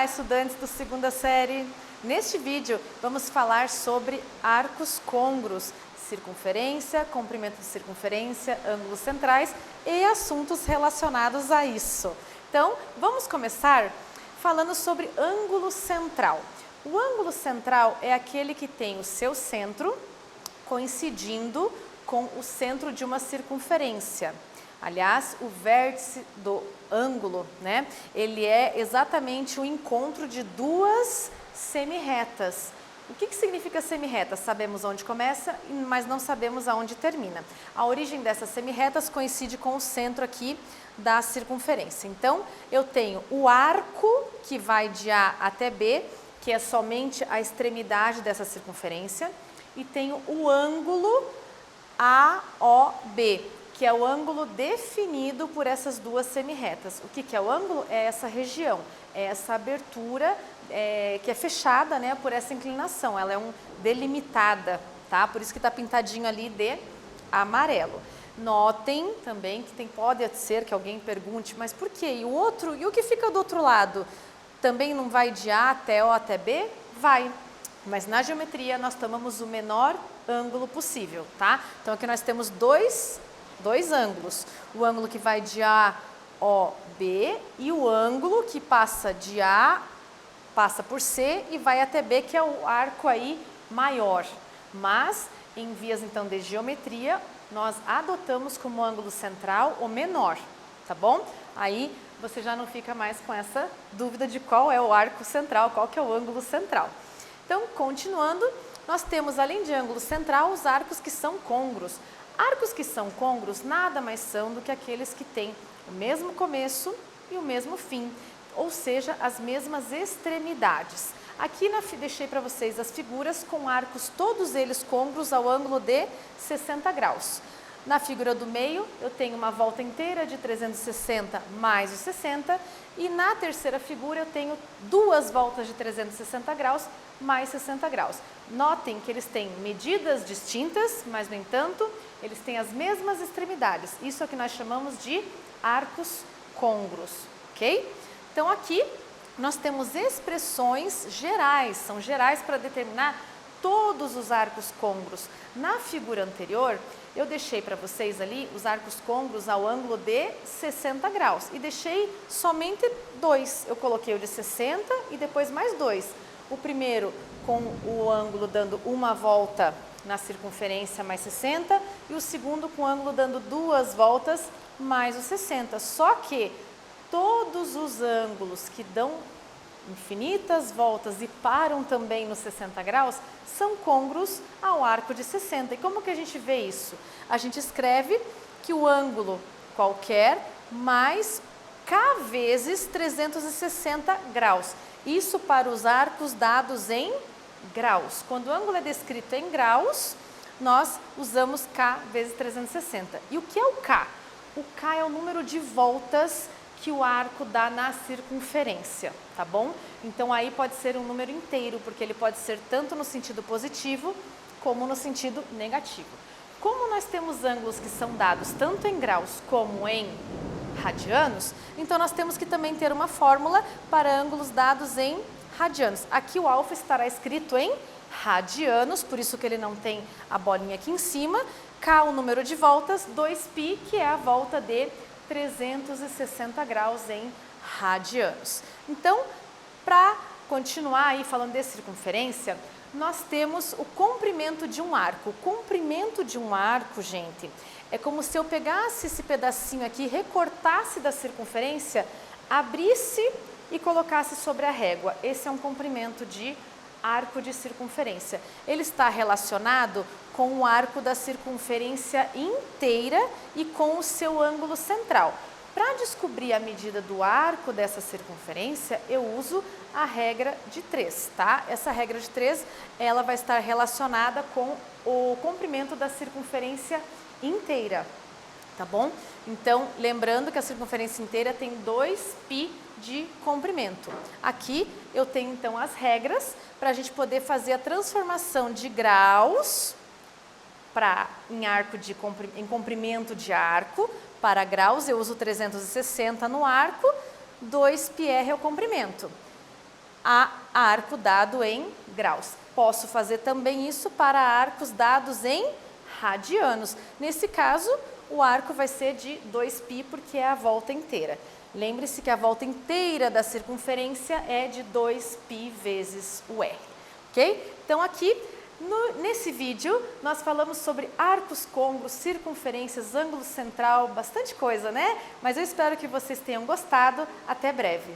estudantes do segunda série! Neste vídeo vamos falar sobre arcos côngruos, circunferência, comprimento de circunferência, ângulos centrais e assuntos relacionados a isso. Então, vamos começar falando sobre ângulo central. O ângulo central é aquele que tem o seu centro coincidindo com o centro de uma circunferência. Aliás, o vértice do ângulo, né, ele é exatamente o encontro de duas semirretas. O que significa semirreta? Sabemos onde começa, mas não sabemos aonde termina. A origem dessas semirretas coincide com o centro aqui da circunferência. Então, eu tenho o arco que vai de A até B, que é somente a extremidade dessa circunferência, e tenho o ângulo AOB, que é o ângulo definido por essas duas semirretas. O que é o ângulo? É essa região, é essa abertura que é fechada, né, por essa inclinação, ela é delimitada, tá? Por isso que está pintadinho ali de amarelo. Notem também que pode ser que alguém pergunte, mas por quê? E o que fica do outro lado? Também não vai de A até O até B? Vai. Mas na geometria nós tomamos o menor ângulo possível, tá? Então aqui nós temos dois ângulos. O ângulo que vai de A, O, B e o ângulo que passa de A, passa por C e vai até B, que é o arco aí maior. Mas em vias então de geometria, nós adotamos como ângulo central o menor, tá bom? Aí você já não fica mais com essa dúvida de qual é o arco central, qual que é o ângulo central. Então, continuando, nós temos, além de ângulo central, os arcos que são côngruos. Arcos que são côngruos nada mais são do que aqueles que têm o mesmo começo e o mesmo fim, ou seja, as mesmas extremidades. Aqui deixei para vocês as figuras com arcos, todos eles côngruos ao ângulo de 60 graus. Na figura do meio, eu tenho uma volta inteira de 360 mais os 60, e na terceira figura eu tenho duas voltas de 360 graus mais 60 graus. Notem que eles têm medidas distintas, mas, no entanto, eles têm as mesmas extremidades. Isso é o que nós chamamos de arcos côngruos, ok? Então, aqui nós temos expressões gerais, são gerais para determinar todos os arcos côngruos. Na figura anterior, eu deixei para vocês ali os arcos côngruos ao ângulo de 60 graus e deixei somente dois. Eu coloquei o de 60 e depois mais dois. O primeiro com o ângulo dando uma volta na circunferência mais 60 e o segundo com o ângulo dando duas voltas mais os 60. Só que todos os ângulos que dão infinitas voltas e param também nos 60 graus são côngruos ao arco de 60. E como que a gente vê isso? A gente escreve que o ângulo qualquer mais K vezes 360 graus. Isso para os arcos dados em graus. Quando o ângulo é descrito em graus, nós usamos K vezes 360. E o que é o K? O K é o número de voltas que o arco dá na circunferência, tá bom? Então aí pode ser um número inteiro, porque ele pode ser tanto no sentido positivo como no sentido negativo. Como nós temos ângulos que são dados tanto em graus como em radianos, então nós temos que também ter uma fórmula para ângulos dados em radianos. Aqui o alfa estará escrito em radianos, por isso que ele não tem a bolinha aqui em cima. K, o número de voltas, 2π, que é a volta de 360 graus em radianos. Então, para continuar aí falando de circunferência, nós temos o comprimento de um arco. O comprimento de um arco, gente, é como se eu pegasse esse pedacinho aqui, recortasse da circunferência, abrisse e colocasse sobre a régua. Esse é um comprimento de arco de circunferência. Ele está relacionado com o arco da circunferência inteira e com o seu ângulo central. Para descobrir a medida do arco dessa circunferência, eu uso a regra de 3, tá? Essa regra de 3, ela vai estar relacionada com o comprimento da circunferência inteira, tá bom? Então, lembrando que a circunferência inteira tem 2π de comprimento. Aqui eu tenho então as regras para a gente poder fazer a transformação de graus em comprimento de arco. Para graus eu uso 360 no arco, 2πr é o comprimento. a arco dado em graus. Posso fazer também isso para arcos dados em radianos. Nesse caso, o arco vai ser de 2π, porque é a volta inteira. Lembre-se que a volta inteira da circunferência é de 2π vezes o r, ok? Então aqui, nesse vídeo, nós falamos sobre arcos côncavos, circunferências, ângulo central, bastante coisa, né? Mas eu espero que vocês tenham gostado. Até breve!